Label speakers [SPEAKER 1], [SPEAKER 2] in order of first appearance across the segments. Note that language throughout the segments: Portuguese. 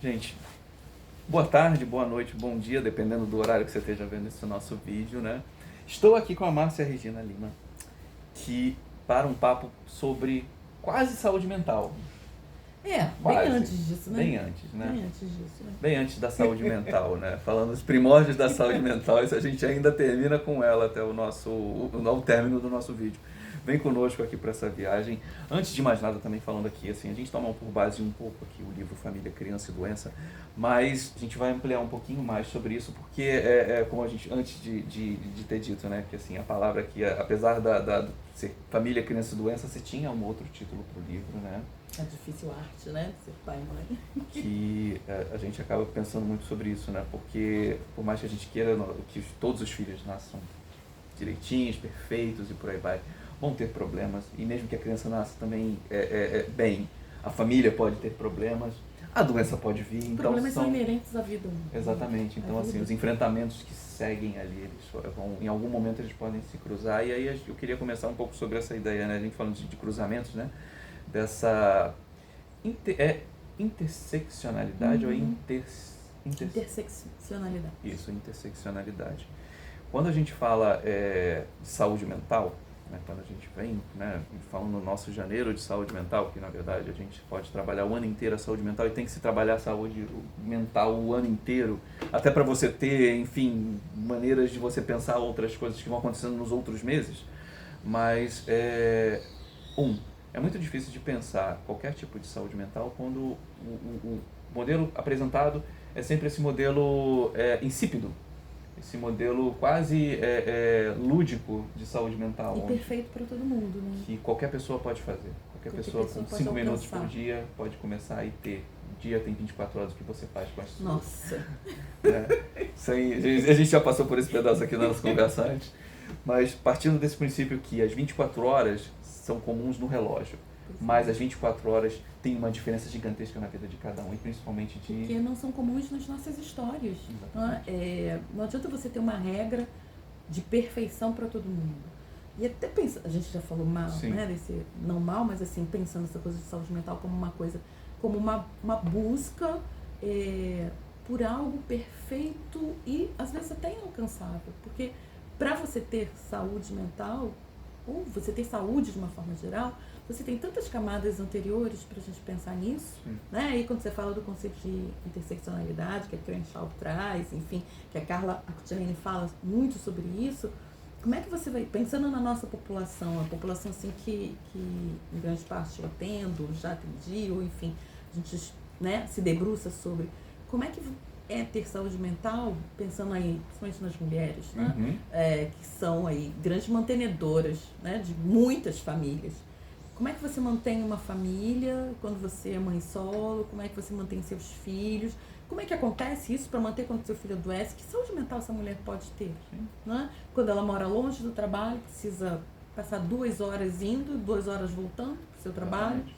[SPEAKER 1] Gente, boa tarde, boa noite, bom dia, dependendo do horário que você esteja vendo esse nosso vídeo, né? Estou aqui com a Márcia Regina Lima, que para um papo sobre quase saúde mental.
[SPEAKER 2] Bem
[SPEAKER 1] Quase,
[SPEAKER 2] antes disso, né?
[SPEAKER 1] bem antes, né?
[SPEAKER 2] Bem antes disso, né?
[SPEAKER 1] Bem antes da saúde mental, né? Falando os primórdios da saúde mental, isso a gente ainda termina com ela até o término do nosso vídeo. Vem conosco aqui para essa viagem. Antes de mais nada, também falando aqui, assim, a gente toma por base um pouco aqui o livro Família, Criança e Doença, mas a gente vai ampliar um pouquinho mais sobre isso, porque como a gente, antes de ter dito, né, que assim, a palavra aqui, apesar de ser Família, Criança e Doença, você tinha um outro título para o livro, né?
[SPEAKER 2] A difícil arte, né? De ser pai e mãe.
[SPEAKER 1] Que a gente acaba pensando muito sobre isso, né? Porque por mais que a gente queira que todos os filhos nasçam direitinhos, perfeitos e por aí vai, vão ter problemas. E mesmo que a criança nasça também bem, a família pode ter problemas, a doença pode vir.
[SPEAKER 2] Os
[SPEAKER 1] Então
[SPEAKER 2] problemas são inerentes à vida.
[SPEAKER 1] Exatamente. Então assim, os enfrentamentos que seguem ali, eles vão, em algum momento eles podem se cruzar. E aí eu queria começar um pouco sobre essa ideia, né? A gente falando de cruzamentos, né? Dessa interseccionalidade ou
[SPEAKER 2] Interseccionalidade.
[SPEAKER 1] Isso, interseccionalidade. Quando a gente fala de saúde mental, né, quando a gente vem, né, falando no nosso janeiro de saúde mental, que na verdade a gente pode trabalhar o ano inteiro a saúde mental e tem que se trabalhar a saúde mental o ano inteiro, até para você ter, enfim, maneiras de você pensar outras coisas que vão acontecendo nos outros meses. Mas, é muito difícil de pensar qualquer tipo de saúde mental quando o modelo apresentado é sempre esse modelo insípido, esse modelo quase lúdico de saúde mental,
[SPEAKER 2] E perfeito para todo mundo, né?
[SPEAKER 1] que qualquer pessoa pode fazer. Qualquer pessoa com
[SPEAKER 2] pode
[SPEAKER 1] 5 minutos por
[SPEAKER 2] alcançar.
[SPEAKER 1] dia pode começar e ter. O dia tem 24 horas, o que você faz com as suas.
[SPEAKER 2] Nossa.
[SPEAKER 1] Né? Isso aí, a gente já passou por esse pedaço aqui na nossa conversa antes, mas partindo desse princípio que as 24 horas são comuns no relógio, mas as 24 horas têm uma diferença gigantesca na vida de cada um, e principalmente
[SPEAKER 2] Porque não são comuns nas nossas histórias. Não adianta você ter uma regra de perfeição para todo mundo. E até pensa, a gente já falou mal,
[SPEAKER 1] Sim.
[SPEAKER 2] né? Desse, não mal, mas assim, pensando essa coisa de saúde mental como uma coisa, como uma busca por algo perfeito e às vezes até inalcançável. Porque para você ter saúde mental, ou você ter saúde de uma forma geral, você tem tantas camadas anteriores para a gente pensar nisso, né? E quando você fala do conceito de interseccionalidade, que a Crenshaw traz, enfim, que a Carla Acutieleni fala muito sobre isso, como é que você vai, pensando na nossa população, a população assim que em grande parte eu atendo, já atendi, ou enfim, a gente, né, se debruça sobre, como é que é ter saúde mental, pensando aí, principalmente nas mulheres, né? Que são aí grandes mantenedoras, né, de muitas famílias. Como é que você mantém uma família quando você é mãe solo? Como é que você mantém seus filhos? Como é que acontece isso para manter quando seu filho adoece? Que saúde mental essa mulher pode ter? Né? Quando ela mora longe do trabalho, precisa passar 2 horas indo, 2 horas voltando para o seu trabalho.
[SPEAKER 1] Exatamente.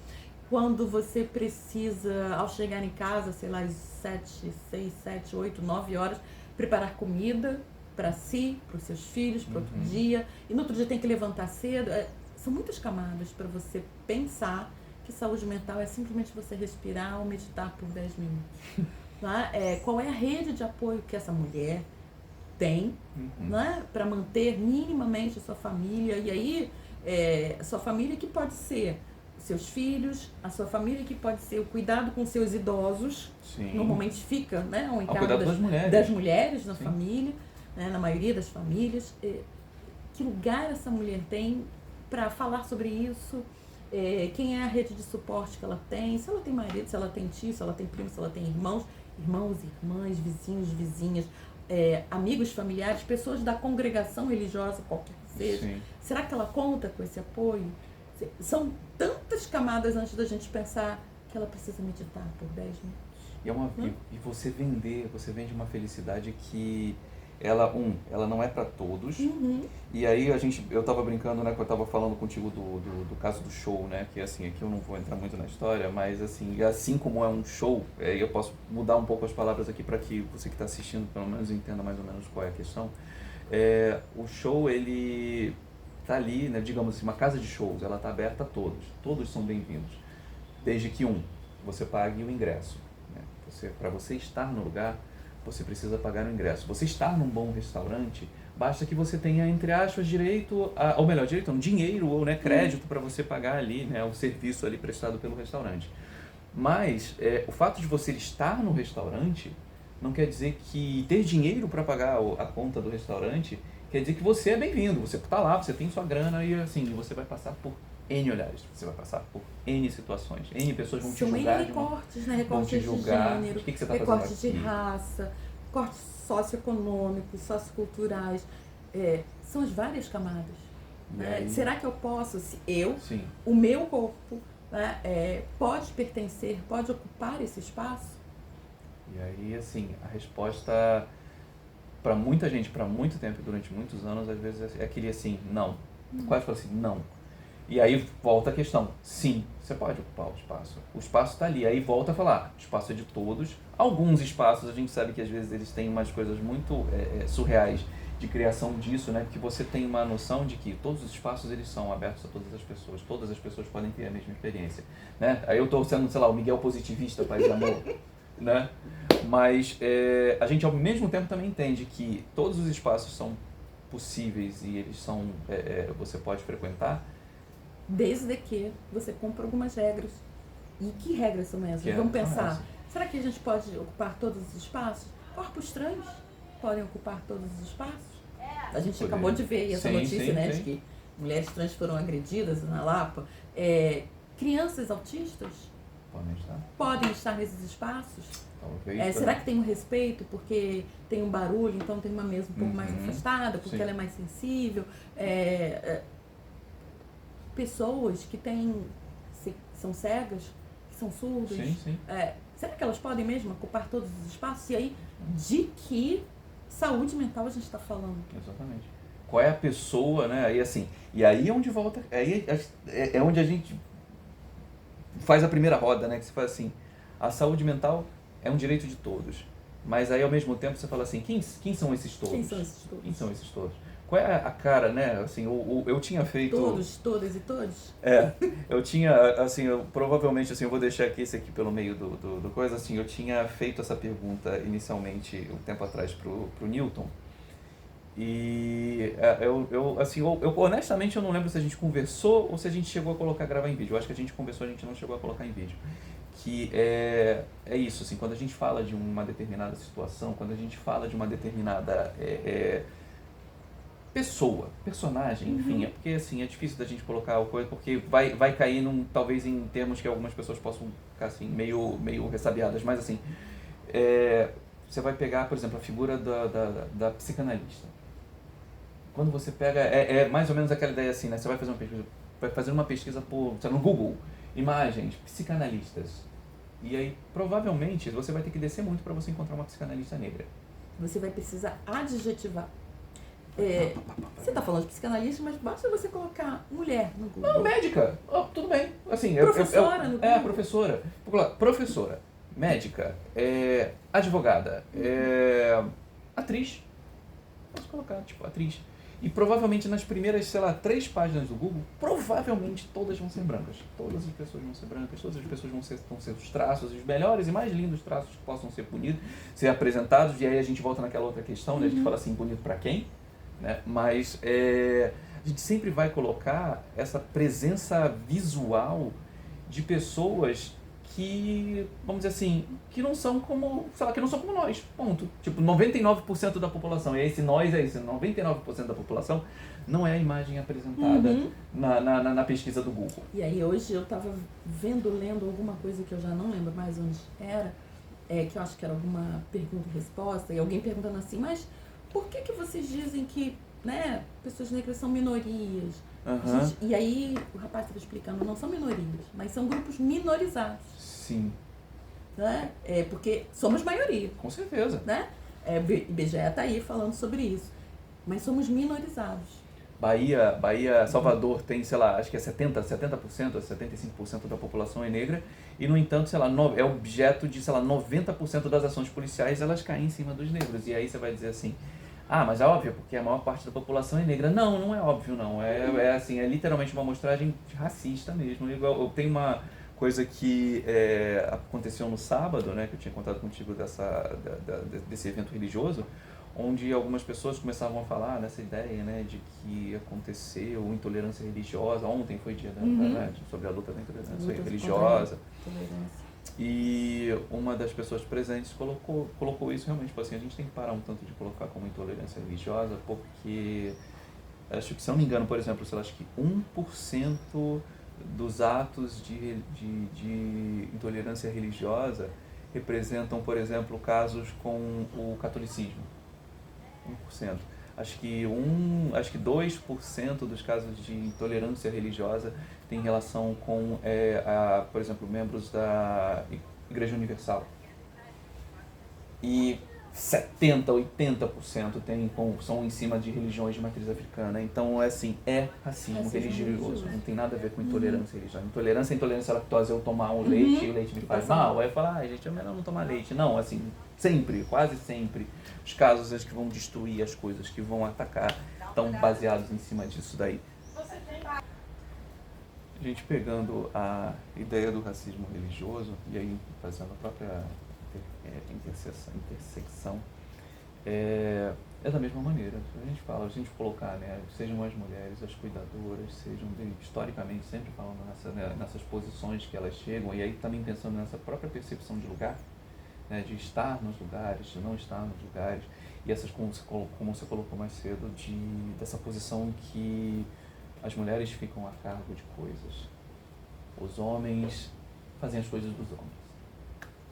[SPEAKER 2] Quando você precisa, ao chegar em casa, sei lá, às 7, 6, 7, 8, 9 horas, preparar comida para si, para os seus filhos, para outro dia. E no outro dia tem que levantar cedo. São muitas camadas para você pensar que saúde mental é simplesmente você respirar ou meditar por 10 minutos. Tá? Qual é a rede de apoio que essa mulher tem, né, para manter minimamente a sua família? E aí, a sua família que pode ser seus filhos, a sua família que pode ser o cuidado com seus idosos.
[SPEAKER 1] Sim.
[SPEAKER 2] Normalmente fica, né, um encargo
[SPEAKER 1] cuidado
[SPEAKER 2] das mulheres na
[SPEAKER 1] Sim.
[SPEAKER 2] família, né, na maioria das famílias. Que lugar essa mulher tem para falar sobre isso? Quem é a rede de suporte que ela tem? Se ela tem marido, se ela tem tio, se ela tem primo, se ela tem irmãos, irmãs, vizinhos, vizinhas, amigos, familiares, pessoas da congregação religiosa, qualquer que seja.
[SPEAKER 1] Sim.
[SPEAKER 2] Será que ela conta com esse apoio? São tantas camadas antes da gente pensar que ela precisa meditar por 10 minutos.
[SPEAKER 1] E você vende uma felicidade que ela não é para todos. E aí eu estava brincando, né, quando eu estava falando contigo do caso do show, né, que assim, aqui eu não vou entrar muito na história, mas assim como é um show, eu posso mudar um pouco as palavras aqui para que você que está assistindo pelo menos entenda mais ou menos qual é a questão. O show, ele tá ali, né, digamos assim, uma casa de shows, ela tá aberta a todos são bem-vindos, desde que você pague o ingresso, né? Para você estar no lugar, você precisa pagar o ingresso. Você estar num bom restaurante, basta que você tenha, entre aspas, direito, ou melhor, direito não, dinheiro ou, né, crédito para você pagar ali, né, o serviço ali prestado pelo restaurante. Mas o fato de você estar no restaurante não quer dizer que ter dinheiro para pagar a conta do restaurante quer dizer que você é bem-vindo. Você está lá, você tem sua grana e assim, você vai passar por N olhares, você vai passar por N situações, N pessoas vão te julgar.
[SPEAKER 2] São N recortes, né?
[SPEAKER 1] Vão te
[SPEAKER 2] Recortes de
[SPEAKER 1] julgar.
[SPEAKER 2] gênero,
[SPEAKER 1] O que você está
[SPEAKER 2] recortes
[SPEAKER 1] fazendo
[SPEAKER 2] de
[SPEAKER 1] aqui?
[SPEAKER 2] raça, recortes socioeconômicos, socioculturais. São as várias camadas. Né?
[SPEAKER 1] Aí,
[SPEAKER 2] Será que eu posso, se eu,
[SPEAKER 1] sim,
[SPEAKER 2] o meu corpo, né, pode pertencer, pode ocupar esse espaço?
[SPEAKER 1] e aí assim, a resposta para muita gente, para muito tempo, durante muitos anos, às vezes é aquele assim, não. Quase fala assim, não. E aí volta a questão, sim, você pode ocupar o espaço. O espaço está ali, aí volta a falar, o espaço é de todos. Alguns espaços, a gente sabe que às vezes eles têm umas coisas muito surreais de criação disso, né? Porque você tem uma noção de que todos os espaços eles são abertos a todas as pessoas podem ter a mesma experiência, né? Aí eu estou sendo, sei lá, o Miguel positivista, Paz e Amor, né? Mas a gente ao mesmo tempo também entende que todos os espaços são possíveis e eles são, você pode frequentar.
[SPEAKER 2] Desde que você cumpra algumas regras. E que regras são essas? Vamos pensar, será que a gente pode ocupar todos os espaços? Corpos trans podem ocupar todos os espaços? A gente acabou de ver essa notícia, né, de que mulheres trans foram agredidas na Lapa. Crianças autistas podem estar nesses espaços? Será que tem um respeito porque tem um barulho, então tem uma mesa um pouco mais afastada, porque ela é mais sensível? Pessoas que são cegas, que são surdas, será que elas podem mesmo ocupar todos os espaços? E aí, de que saúde mental a gente está falando?
[SPEAKER 1] Exatamente. Qual é a pessoa, né? Aí assim, e aí é onde volta, aí é onde a gente faz a primeira roda, né? Que você faz assim, a saúde mental é um direito de todos. Mas aí ao mesmo tempo você fala assim, quem são esses todos?
[SPEAKER 2] Quem são esses todos?
[SPEAKER 1] Quem são esses todos? Qual é a cara, né? Assim, eu tinha feito...
[SPEAKER 2] Todos, todas e todos?
[SPEAKER 1] Eu tinha, assim, provavelmente, assim, eu vou deixar aqui esse aqui pelo meio do coisa, assim, eu tinha feito essa pergunta inicialmente, um tempo atrás, pro Newton. E eu honestamente eu não lembro se a gente conversou ou se a gente chegou a gravar em vídeo. Eu acho que a gente conversou, a gente não chegou a colocar em vídeo. Que é isso, assim, quando a gente fala de uma determinada situação, quando a gente fala de uma determinada personagem, enfim, é porque assim, é difícil da gente colocar o coisa, porque vai cair talvez em termos que algumas pessoas possam ficar assim, meio ressabiadas, mas assim, você vai pegar, por exemplo, a figura da psicanalista. Quando você pega, é mais ou menos aquela ideia assim, né? Você vai fazer uma pesquisa no Google, imagens, psicanalistas, e aí provavelmente você vai ter que descer muito para você encontrar uma psicanalista negra.
[SPEAKER 2] Você vai precisar adjetivar. Você está falando de psicanalista, mas basta você colocar mulher no Google.
[SPEAKER 1] Não, médica. Tudo bem. Assim,
[SPEAKER 2] professora no Google.
[SPEAKER 1] Professora. Professora, médica, advogada, atriz. Posso colocar, tipo, atriz. E provavelmente nas primeiras, 3 páginas do Google, provavelmente todas vão ser brancas. Todas as pessoas vão ser brancas, todas as pessoas vão ser os traços, os melhores e mais lindos traços que possam ser bonitos, ser apresentados. E aí a gente volta naquela outra questão, né? A gente fala assim, bonito pra quem? Né? Mas a gente sempre vai colocar essa presença visual de pessoas que, vamos dizer assim, que não são como nós, ponto. Tipo, 99% da população, e esse nós é isso, 99% da população não é a imagem apresentada na pesquisa do Google.
[SPEAKER 2] E aí hoje eu estava lendo alguma coisa que eu já não lembro mais onde era, que eu acho que era alguma pergunta e resposta, e alguém perguntando assim, mas por que vocês dizem que, né, pessoas negras são minorias? E aí o rapaz estava explicando, não são minorias, mas são grupos minorizados.
[SPEAKER 1] Sim.
[SPEAKER 2] Né? Porque somos maioria.
[SPEAKER 1] Com certeza.
[SPEAKER 2] Né? IBGE está aí falando sobre isso. Mas somos minorizados.
[SPEAKER 1] Bahia, Salvador tem, acho que é 70%, 75% da população é negra. E, no entanto, é objeto de, 90% das ações policiais, elas caem em cima dos negros. E aí você vai dizer assim, mas é óbvio, porque a maior parte da população é negra. Não é óbvio, não. É literalmente uma amostragem racista mesmo. Eu tenho Coisa que aconteceu no sábado, né, que eu tinha contado contigo desse evento religioso, onde algumas pessoas começavam a falar nessa ideia, né, de que aconteceu intolerância religiosa. Ontem foi dia, né, sobre a luta da intolerância religiosa. E uma das pessoas presentes colocou isso realmente, tipo assim, a gente tem que parar um tanto de colocar como intolerância religiosa, porque acho que, se eu não me engano, por exemplo, sei lá, acho que 1% dos atos de intolerância religiosa representam, por exemplo, casos com o catolicismo. 1%. Acho que 2% dos casos de intolerância religiosa tem relação com, por exemplo, membros da Igreja Universal. E 70%, 80% são em cima de religiões de matriz africana. Então, assim, é racismo religioso. Não tem nada a ver com intolerância religiosa. Intolerância é intolerância à lactose. Eu tomar um leite e o leite me faz mal. Aí eu falo, gente, é melhor não tomar leite. Não, assim, sempre, quase sempre, os casos que vão destruir as coisas, que vão atacar, estão baseados em cima disso daí. A gente pegando a ideia do racismo religioso, e aí fazendo a própria intersecção, é da mesma maneira. A gente colocar, né, sejam as mulheres, as cuidadoras, sejam historicamente sempre falando nessas posições que elas chegam, e aí também pensando nessa própria percepção de lugar, né, de estar nos lugares, de não estar nos lugares, e essas, como você colocou mais cedo, dessa posição que as mulheres ficam a cargo de coisas, os homens fazem as coisas dos homens.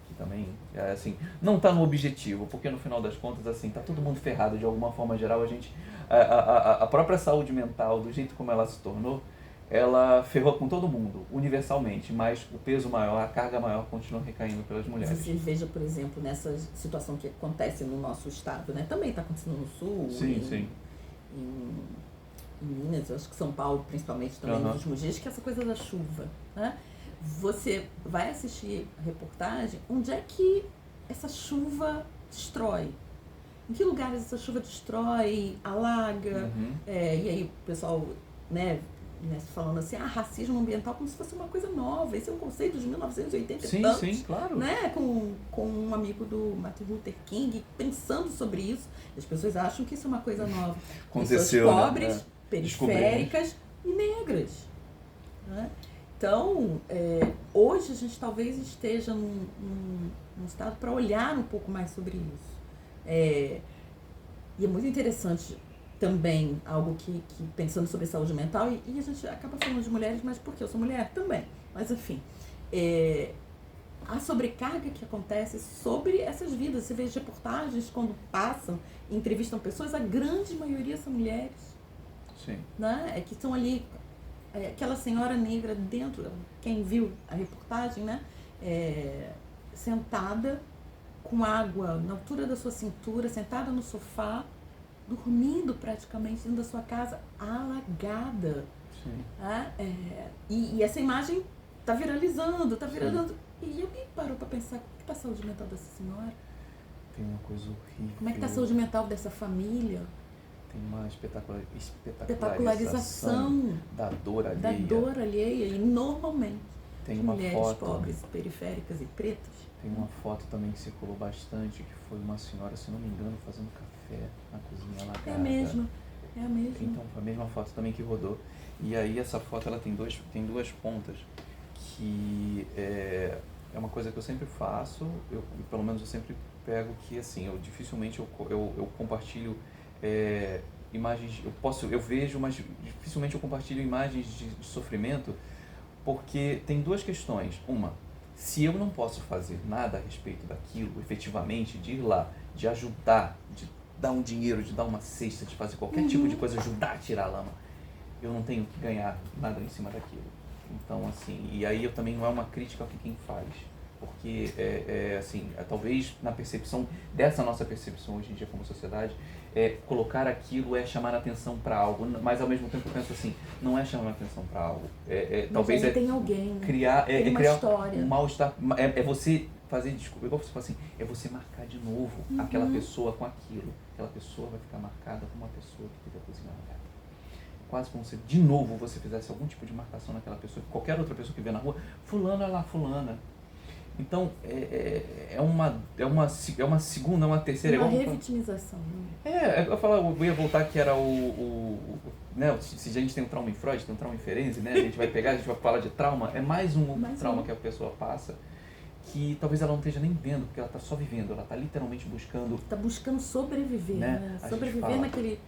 [SPEAKER 1] Que também, assim, não está no objetivo, porque no final das contas, assim, está todo mundo ferrado de alguma forma geral. A própria saúde mental, do jeito como ela se tornou, ela ferrou com todo mundo, universalmente, mas o peso maior, a carga maior continua recaindo pelas mulheres.
[SPEAKER 2] Você veja, por exemplo, nessa situação que acontece no nosso estado, né? Também está acontecendo no Sul,
[SPEAKER 1] sim.
[SPEAKER 2] Em Minas, eu acho que São Paulo, principalmente também nos últimos dias, que é essa coisa da chuva, né? Você vai assistir a reportagem, onde é que essa chuva destrói? Em que lugares essa chuva destrói, alaga? E aí o pessoal, né, falando assim, racismo ambiental como se fosse uma coisa nova. Esse é um conceito de 1980 e tantos.
[SPEAKER 1] Sim, claro.
[SPEAKER 2] Né? Com um amigo do Martin Luther King pensando sobre isso. As pessoas acham que isso é uma coisa nova.
[SPEAKER 1] Aconteceu,
[SPEAKER 2] pessoas pobres,
[SPEAKER 1] né?
[SPEAKER 2] Periféricas e negras. Né? Então, hoje a gente talvez esteja num estado para olhar um pouco mais sobre isso. E é muito interessante também algo que pensando sobre saúde mental, e a gente acaba falando de mulheres, mas porque eu sou mulher também. Mas, enfim, a sobrecarga que acontece sobre essas vidas. Você vê as reportagens quando passam, entrevistam pessoas, a grande maioria são mulheres.
[SPEAKER 1] Sim.
[SPEAKER 2] Né? Que estão ali, aquela senhora negra dentro, quem viu a reportagem, né? Sentada com água na altura da sua cintura, sentada no sofá, dormindo praticamente dentro da sua casa, alagada.
[SPEAKER 1] Sim.
[SPEAKER 2] E essa imagem está viralizando. E alguém parou para pensar, como é que está a saúde mental dessa senhora?
[SPEAKER 1] Tem uma coisa horrível.
[SPEAKER 2] Como é que está a saúde mental dessa família?
[SPEAKER 1] Tem uma espetacularização da dor alheia.
[SPEAKER 2] E normalmente
[SPEAKER 1] tem uma
[SPEAKER 2] mulheres
[SPEAKER 1] foto,
[SPEAKER 2] pobres, periféricas e pretas.
[SPEAKER 1] Tem uma foto também que circulou bastante, que foi uma senhora, se não me engano, fazendo café na cozinha alagada.
[SPEAKER 2] É a mesma.
[SPEAKER 1] Então, foi a mesma foto também que rodou. E aí essa foto ela tem duas pontas, que é uma coisa que eu sempre faço, pelo menos eu sempre pego que, assim, eu dificilmente eu compartilho imagens, eu vejo, mas dificilmente eu compartilho imagens de sofrimento, porque tem duas questões. Uma, se eu não posso fazer nada a respeito daquilo, efetivamente, de ir lá, de ajudar, de dar um dinheiro, de dar uma cesta, de fazer qualquer tipo de coisa, ajudar a tirar a lama, eu não tenho que ganhar nada em cima daquilo. Então, assim, e aí eu também não é uma crítica ao que quem faz, porque talvez na percepção, dessa nossa percepção hoje em dia como sociedade, colocar aquilo é chamar a atenção para algo, mas ao mesmo tempo eu penso assim, não é chamar a atenção para algo, talvez
[SPEAKER 2] tem alguém,
[SPEAKER 1] criar,
[SPEAKER 2] tem uma
[SPEAKER 1] criar
[SPEAKER 2] história.
[SPEAKER 1] um mal-estar, você fazer, desculpa, igual você fala assim, é você marcar de novo aquela pessoa com aquilo, aquela pessoa vai ficar marcada como uma pessoa que teve a cozinha alagada. quase como se de novo você fizesse algum tipo de marcação naquela pessoa, qualquer outra pessoa que vê na rua, fulano é lá, fulana. Então, é uma segunda, uma terceira...
[SPEAKER 2] Uma
[SPEAKER 1] igual
[SPEAKER 2] revitimização. Né?
[SPEAKER 1] eu ia voltar que era né, se a gente tem um trauma em Freud, tem um trauma em Ferenczi, né, a gente vai falar de trauma, é mais um trauma que a pessoa passa, que talvez ela não esteja nem vendo, porque ela está só vivendo, ela está literalmente buscando...
[SPEAKER 2] Está buscando sobreviver, né? Sobreviver naquele...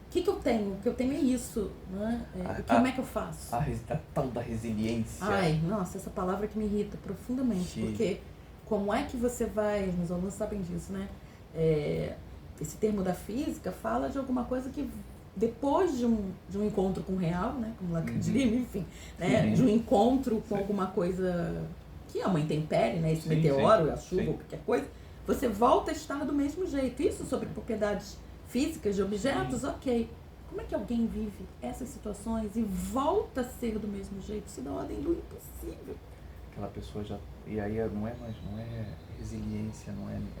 [SPEAKER 2] O que eu tenho? O que eu tenho é isso, né? Como é que eu faço?
[SPEAKER 1] A tal da resiliência.
[SPEAKER 2] Ai, nossa, essa palavra que me irrita profundamente, porque como é que você vai... Meus alunos sabem disso, né? Esse termo da física fala de alguma coisa que depois de um encontro com o real, né? Como Lacan diria, enfim, né? De um encontro com alguma coisa que é uma intempérie, né? Esse meteoro, a chuva, ou qualquer coisa, você volta a estar do mesmo jeito. Isso sobre propriedades físicas de objetos, ok. Como é que alguém vive essas situações e volta a ser do mesmo jeito? Se dá ordem do impossível.
[SPEAKER 1] Aquela pessoa já... E aí não é resiliência,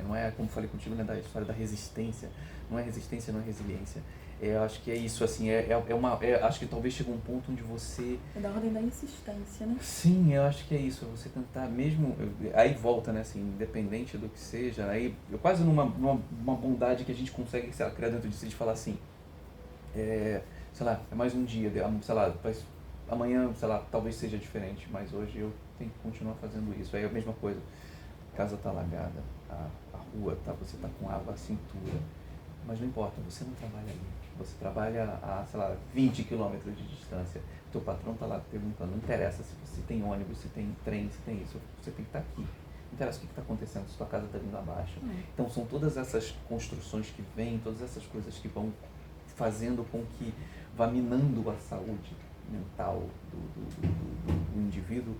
[SPEAKER 1] não é como falei contigo, né, da história da resistência. Não é resistência, não é resiliência. Eu acho que é isso, assim, acho que talvez chegue um ponto onde você...
[SPEAKER 2] É da ordem da insistência, né?
[SPEAKER 1] Sim, eu acho que é isso, você tentar mesmo... Aí volta, né, assim, independente do que seja, aí quase numa bondade que a gente consegue, sei lá, criar dentro de si, de falar assim, sei lá, é mais um dia, sei lá, amanhã, sei lá, talvez seja diferente, mas hoje eu tenho que continuar fazendo isso. Aí é a mesma coisa, a casa tá alagada, a rua, você tá com água à cintura, mas não importa, você não trabalha ali, você trabalha a, sei lá, 20 quilômetros de distância, teu patrão tá lá perguntando, não interessa se você tem ônibus, se tem trem, se tem isso, você tem que estar aqui. Não interessa o que está acontecendo, se tua casa está vindo abaixo. Então são todas essas construções que vêm, todas essas coisas que vão fazendo com que vá minando a saúde mental do indivíduo,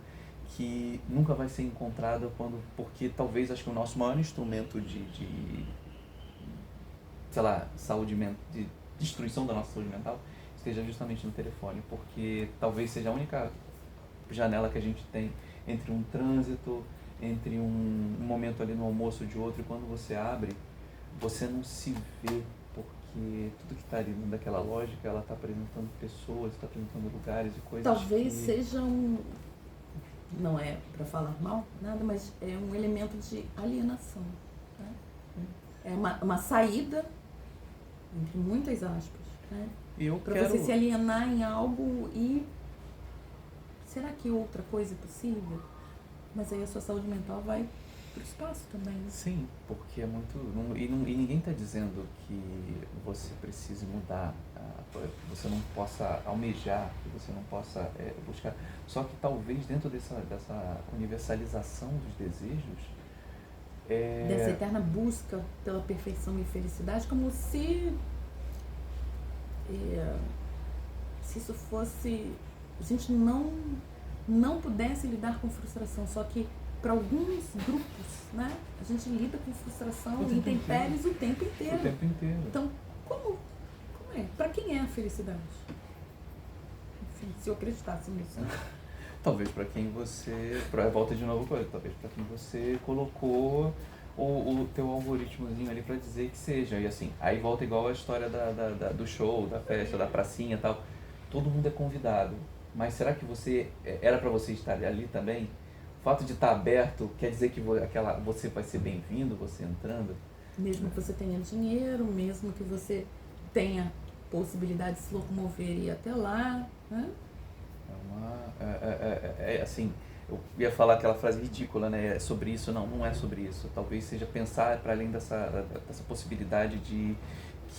[SPEAKER 1] que nunca vai ser encontrada porque talvez acho que o nosso maior instrumento de sei lá, de destruição da nossa saúde mental esteja justamente no telefone, porque talvez seja a única janela que a gente tem entre um trânsito, entre um momento ali no almoço de outro, e quando você abre, você não se vê, porque tudo que está ali dentro daquela lógica, ela está apresentando pessoas, está apresentando lugares e coisas.
[SPEAKER 2] Talvez seja não é para falar mal, nada, mas é um elemento de alienação. Né? É uma saída, entre muitas aspas, né? Para você se alienar em algo e será que outra coisa é possível? Mas aí a sua saúde mental vai para o espaço também. Né?
[SPEAKER 1] Sim, porque é muito... E ninguém está dizendo que você precise mudar, que você não possa almejar, que você não possa buscar. Só que talvez dentro dessa universalização dos desejos...
[SPEAKER 2] Dessa eterna busca pela perfeição e felicidade, como se isso fosse... A gente não pudesse lidar com frustração, só que para alguns grupos, né, a gente lida com frustração e intempéries o tempo inteiro.
[SPEAKER 1] O tempo inteiro.
[SPEAKER 2] Então, como é? Para quem é a felicidade? Enfim, se eu acreditasse nisso.
[SPEAKER 1] Talvez para quem você... Volta de novo, talvez para quem você colocou o teu algoritmozinho ali para dizer que seja. E assim, aí volta igual a história do show, da festa, da pracinha e tal. Todo mundo é convidado. Mas será que era para você estar ali também? O fato de estar aberto quer dizer que você vai ser bem-vindo, você entrando?
[SPEAKER 2] Mesmo que você tenha dinheiro, mesmo que você tenha possibilidade de se locomover e ir até lá, né?
[SPEAKER 1] Assim, eu ia falar aquela frase ridícula, né? É sobre isso, não é sobre isso. Talvez seja pensar para além dessa possibilidade de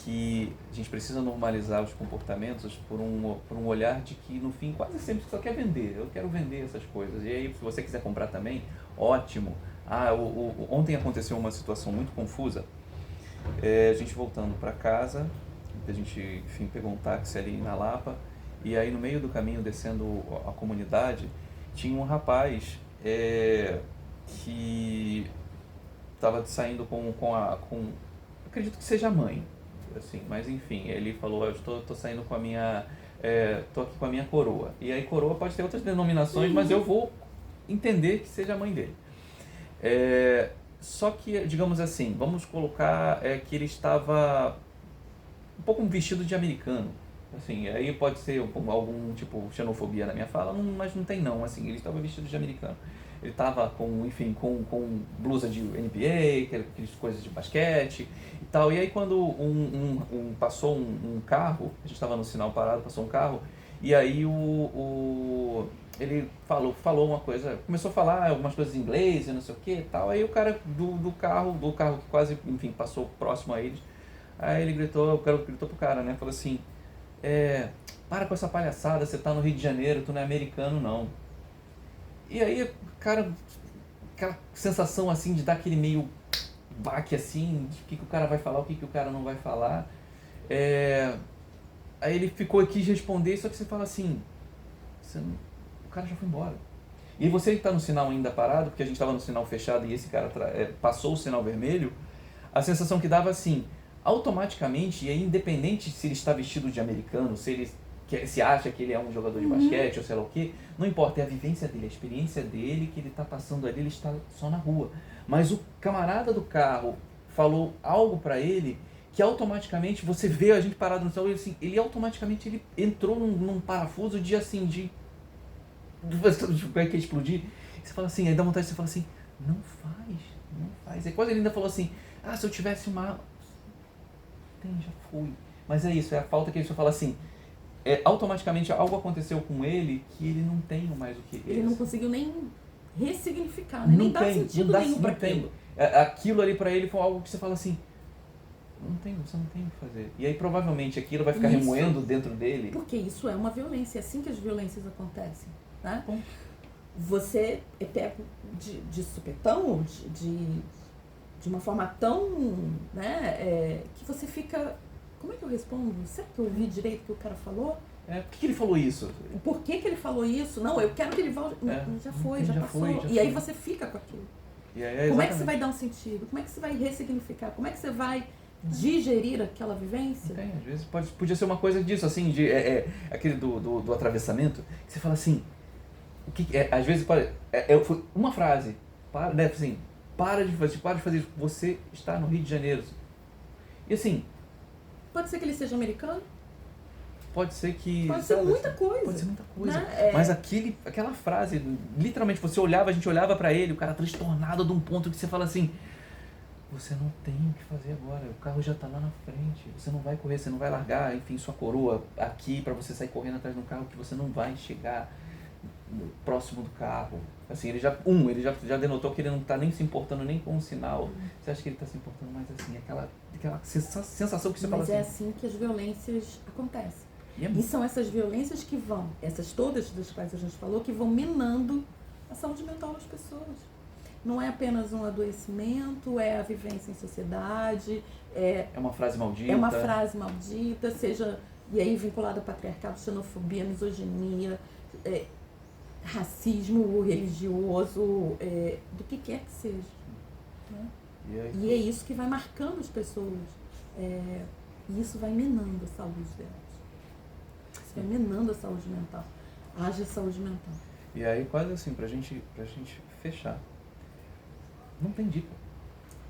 [SPEAKER 1] que a gente precisa normalizar os comportamentos por um olhar de que, no fim, quase sempre só quer vender. Eu quero vender essas coisas. E aí, se você quiser comprar também, ótimo. Ontem aconteceu uma situação muito confusa. A gente voltando para casa, a gente, enfim, pegou um táxi ali na Lapa, e aí no meio do caminho, descendo a comunidade, tinha um rapaz que estava saindo com acredito que seja a mãe. Assim, mas enfim, ele falou, eu estou saindo com a minha, estou aqui com a minha coroa. E aí coroa pode ter outras denominações, mas eu vou entender que seja a mãe dele. Só que, digamos assim, vamos colocar que ele estava um pouco vestido de americano, Assim, aí pode ser algum tipo xenofobia na minha fala, mas não tem não, assim, ele estava vestido de americano. Ele estava com, enfim, com blusa de NBA, aquelas coisas de basquete e tal. E aí quando passou um carro, a gente estava no sinal parado, passou um carro, e aí ele falou uma coisa, começou a falar algumas coisas em inglês e não sei o que e tal. Aí o cara do carro que quase, enfim, passou próximo a eles, aí ele gritou, o cara gritou pro cara, né, falou assim, para com essa palhaçada, você tá no Rio de Janeiro, tu não é americano não. E aí, cara, aquela sensação assim de dar aquele meio baque assim, de o que o cara vai falar, o que o cara não vai falar. Aí ele ficou aqui de responder, só que você fala assim, o cara já foi embora. E você que está no sinal ainda parado, porque a gente estava no sinal fechado e esse cara passou o sinal vermelho, a sensação que dava assim, automaticamente, e é independente se ele está vestido de americano, se ele se acha que ele é um jogador de basquete ou sei lá o que, não importa, é a vivência dele, a experiência dele que ele está passando ali, ele está só na rua. Mas o camarada do carro falou algo para ele que automaticamente você vê a gente parado no céu, assim, ele automaticamente ele entrou num parafuso de assim, de que explodir. E você fala assim, aí dá vontade de você falar assim, não faz. Aí quase ele ainda falou assim, se eu tivesse uma... já fui. Mas é isso, é a falta que ele só fala assim, automaticamente algo aconteceu com ele que ele não tem mais o que
[SPEAKER 2] ele não conseguiu nem ressignificar, né? Nem dar sentido nenhum para aquilo.
[SPEAKER 1] Aquilo ali para ele foi algo que você fala assim, você não tem o que fazer. E aí provavelmente aquilo vai ficar remoendo dentro dele.
[SPEAKER 2] Porque isso é uma violência, é assim que as violências acontecem, né? Você é pego de supetão, de uma forma tão, né, que você fica... Como é que eu respondo? Será que eu ouvi direito o que o cara falou?
[SPEAKER 1] Por que ele falou isso?
[SPEAKER 2] Por que ele falou isso? Não, eu quero que ele volte. Já foi, já passou. E aí você fica com aquilo. Como é que você vai dar um sentido? Como é que você vai ressignificar? Como é que você vai digerir aquela vivência?
[SPEAKER 1] Às vezes podia ser uma coisa disso, assim, aquele do atravessamento, que você fala assim, às vezes uma frase, para de fazer isso, você está no Rio de Janeiro. E assim...
[SPEAKER 2] Pode ser que ele seja americano?
[SPEAKER 1] Pode ser que...
[SPEAKER 2] Pode ser muita coisa.
[SPEAKER 1] Pode ser muita coisa. Né? Mas aquela frase, literalmente, a gente olhava pra ele, o cara transtornado de um ponto que você fala assim, você não tem o que fazer agora, o carro já tá lá na frente, você não vai correr, você não vai largar, enfim, sua coroa aqui pra você sair correndo atrás de um carro que você não vai chegar próximo do carro. Assim, ele já denotou que ele não tá nem se importando nem com o sinal. Você acha que ele tá se importando mais assim, aquela sensação que você fala assim.
[SPEAKER 2] Mas é assim que as violências acontecem. E são essas violências que vão, essas todas das quais a gente falou, que vão minando a saúde mental das pessoas. Não é apenas um adoecimento, é a vivência em sociedade.
[SPEAKER 1] É uma frase maldita.
[SPEAKER 2] É uma frase maldita, seja, e aí vinculada a patriarcado, xenofobia, misoginia, racismo religioso, do que quer que seja. Né? E é isso que vai marcando as pessoas. E isso vai minando a saúde delas. Isso vai minando a saúde mental. Haja saúde mental.
[SPEAKER 1] E aí, quase assim, pra gente fechar. Não tem dica.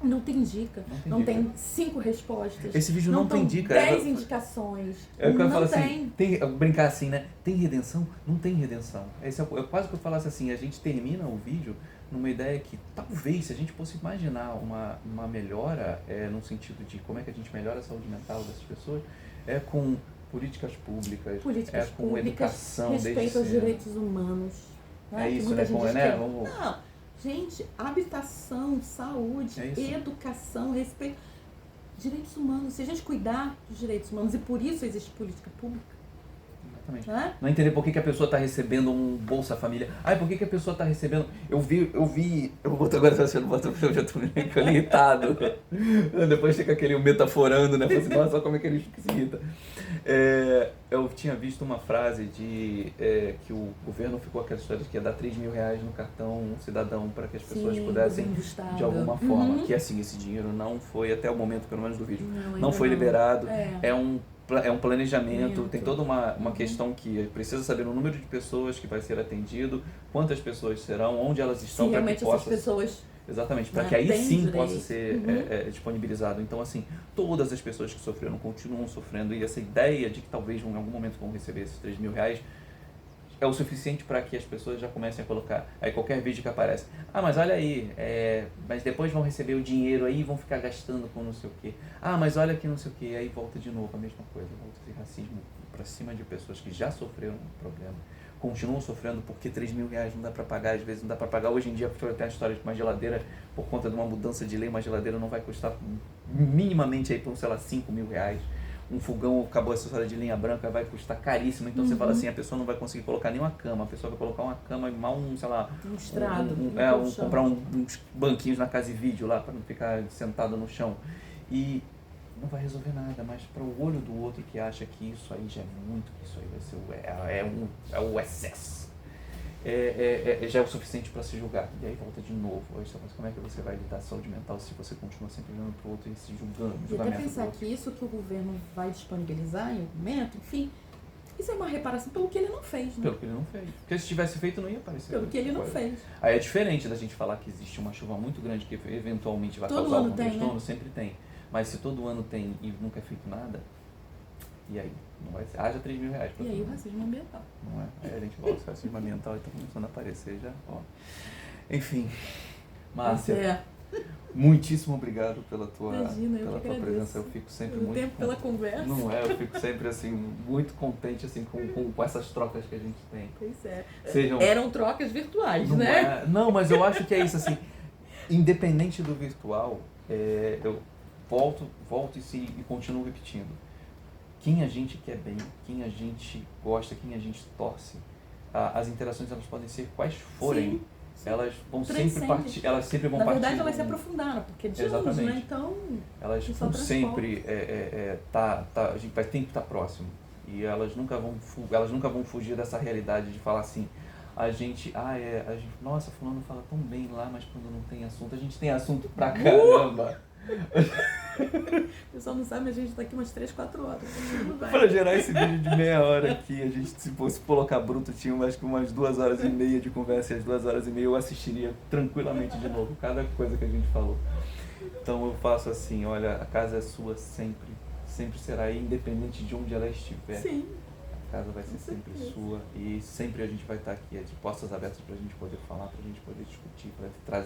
[SPEAKER 2] Não tem dica. Não tem 5 respostas.
[SPEAKER 1] Esse vídeo não tem dica.
[SPEAKER 2] 10 indicações.
[SPEAKER 1] Não falo assim, brincar assim, né? Tem redenção? Não tem redenção. Esse é quase que eu falasse assim, a gente termina o vídeo numa ideia que talvez, se a gente fosse imaginar uma melhora, no sentido de como é que a gente melhora a saúde mental dessas pessoas, com políticas públicas, com educação,
[SPEAKER 2] respeito aos direitos humanos.
[SPEAKER 1] Né? Isso, né?
[SPEAKER 2] Não, gente, habitação, saúde, educação, respeito, direitos humanos. Se a gente cuidar dos direitos humanos, e por isso existe política pública.
[SPEAKER 1] Exatamente. Não entender por que a pessoa está recebendo um Bolsa Família. Por que a pessoa está recebendo... Eu vou botar agora, eu já estou meio irritado. Depois fica aquele metaforando, né? Assim, nossa, como é que ele se irrita. Eu tinha visto uma frase que o governo ficou aquela história de que ia dar R$3.000 no cartão cidadão para que as pessoas pudessem, de alguma forma, que assim, esse dinheiro não foi, até o momento, pelo menos do vídeo, não foi liberado. É um planejamento, tem toda uma questão que precisa saber o número de pessoas que vai ser atendido, quantas pessoas serão, onde elas estão, para que possa...
[SPEAKER 2] essas pessoas
[SPEAKER 1] Exatamente, para
[SPEAKER 2] Né?
[SPEAKER 1] que aí
[SPEAKER 2] Tem
[SPEAKER 1] sim
[SPEAKER 2] direito.
[SPEAKER 1] possa ser disponibilizado. Então, assim, todas as pessoas que sofreram continuam sofrendo, e essa ideia de que talvez em algum momento vão receber esses R$3.000 é o suficiente para que as pessoas já comecem a colocar. Aí qualquer vídeo que aparece, mas olha aí, mas depois vão receber o dinheiro aí e vão ficar gastando com não sei o quê. Mas olha que não sei o quê, aí volta de novo a mesma coisa, volta esse racismo para cima de pessoas que já sofreram um problema, continuam sofrendo porque R$3.000 não dá para pagar, às vezes não dá para pagar. Hoje em dia, tem a história de uma geladeira, por conta de uma mudança de lei, uma geladeira não vai custar minimamente aí por, sei lá, R$5.000. Um fogão acabou essa história de linha branca, vai custar caríssimo. Então você fala assim, a pessoa não vai conseguir colocar nenhuma cama, a pessoa vai colocar uma cama e mal sei lá,
[SPEAKER 2] Um estrado.
[SPEAKER 1] comprar uns banquinhos na casa e vídeo lá para não ficar sentado no chão. E não vai resolver nada, mas para o olho do outro que acha que isso aí já é muito, que isso aí vai ser o excesso. Já é o suficiente para se julgar. E aí volta de novo. Mas como é que você vai lidar com a saúde mental se você continua sempre olhando para o outro e se julgando?
[SPEAKER 2] E até pensar que isso que o governo vai disponibilizar em algum momento, enfim, isso é uma reparação pelo que ele não fez, né?
[SPEAKER 1] Pelo que ele não fez. Porque se tivesse feito não ia aparecer.
[SPEAKER 2] Pelo que ele não fez.
[SPEAKER 1] Aí é diferente da gente falar que existe uma chuva muito grande que eventualmente vai causar algum transtorno, sempre tem. Mas se todo ano tem e nunca é feito nada, e aí? Não vai ser. Haja R$3.000.
[SPEAKER 2] E aí o racismo ambiental.
[SPEAKER 1] Não é? Aí a gente volta, o racismo ambiental está começando a aparecer já. Ó. Enfim, Márcia, muitíssimo obrigado pela tua presença. Eu fico sempre muito...
[SPEAKER 2] tempo pela conversa.
[SPEAKER 1] Não é? Eu fico sempre assim, muito contente assim, com essas trocas que a gente tem.
[SPEAKER 2] Pois é.
[SPEAKER 1] Sejam...
[SPEAKER 2] Eram trocas virtuais,
[SPEAKER 1] não
[SPEAKER 2] né?
[SPEAKER 1] Não, mas eu acho que é isso, assim, independente do virtual, eu volto e continuo repetindo. Quem a gente quer bem, quem a gente gosta, quem a gente torce, as interações elas podem ser quais forem, sim. Elas vão sempre partir, elas sempre vão partir.
[SPEAKER 2] Na verdade, elas se aprofundaram, porque de anos, né? Então,
[SPEAKER 1] elas vão sempre a gente vai sempre estar próximo. E elas nunca vão fugir dessa realidade de falar assim, nossa, fulano fala tão bem lá, mas quando não tem assunto, a gente tem assunto pra caramba.
[SPEAKER 2] O pessoal não sabe, mas a gente tá aqui umas 3-4 horas.
[SPEAKER 1] Para gerar esse vídeo de meia hora aqui, a gente, se fosse colocar bruto, tinha acho que umas 2h30 de conversa, e as 2h30 eu assistiria tranquilamente de novo cada coisa que a gente falou. Então eu faço assim, olha, a casa é sua sempre, sempre será, independente de onde ela estiver.
[SPEAKER 2] Sim.
[SPEAKER 1] A casa vai ser sempre sua e sempre a gente vai estar aqui de portas abertas para a gente poder falar, para a gente poder discutir, para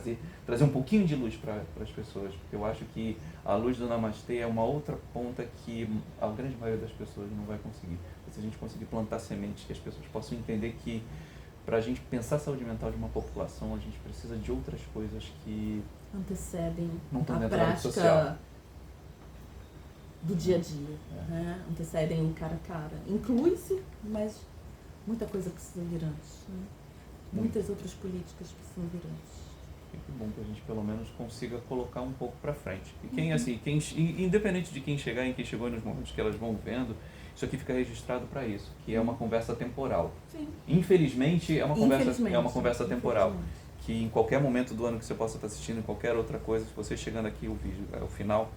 [SPEAKER 1] trazer um pouquinho de luz para as pessoas, porque eu acho que a luz do Namastê é uma outra ponta que a grande maioria das pessoas não vai conseguir. Se a gente conseguir plantar sementes que as pessoas possam entender que para a gente pensar a saúde mental de uma população, a gente precisa de outras coisas que
[SPEAKER 2] antecedem
[SPEAKER 1] a
[SPEAKER 2] prática do dia a dia, né? Antecedem o cara a cara. Inclui-se, mas muita coisa precisa vir antes, né? Muitas outras políticas precisam vir antes.
[SPEAKER 1] Que bom que a gente pelo menos consiga colocar um pouco para frente. E quem independente de quem chegar e quem chegou nos momentos que elas vão vendo, isso aqui fica registrado para isso, que é uma conversa temporal.
[SPEAKER 2] Sim.
[SPEAKER 1] Infelizmente é uma conversa temporal. Que em qualquer momento do ano que você possa estar assistindo, em qualquer outra coisa, se você chegando aqui o vídeo ao final,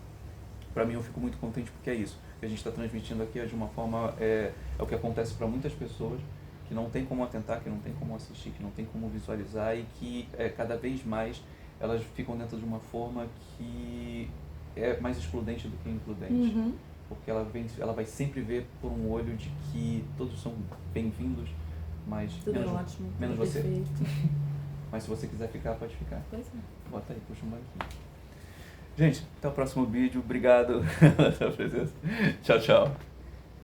[SPEAKER 1] para mim eu fico muito contente porque é isso. O que a gente está transmitindo aqui é de uma forma, é o que acontece para muitas pessoas, que não tem como atentar, que não tem como assistir, que não tem como visualizar e que cada vez mais elas ficam dentro de uma forma que é mais excludente do que includente. Porque ela vai sempre ver por um olho de que todos são bem-vindos, mas menos você. Perfeito. Mas se você quiser ficar, pode ficar.
[SPEAKER 2] Pois é.
[SPEAKER 1] Bota aí, puxa um banquinho. Gente, até o próximo vídeo. Obrigado pela sua presença. Tchau, tchau.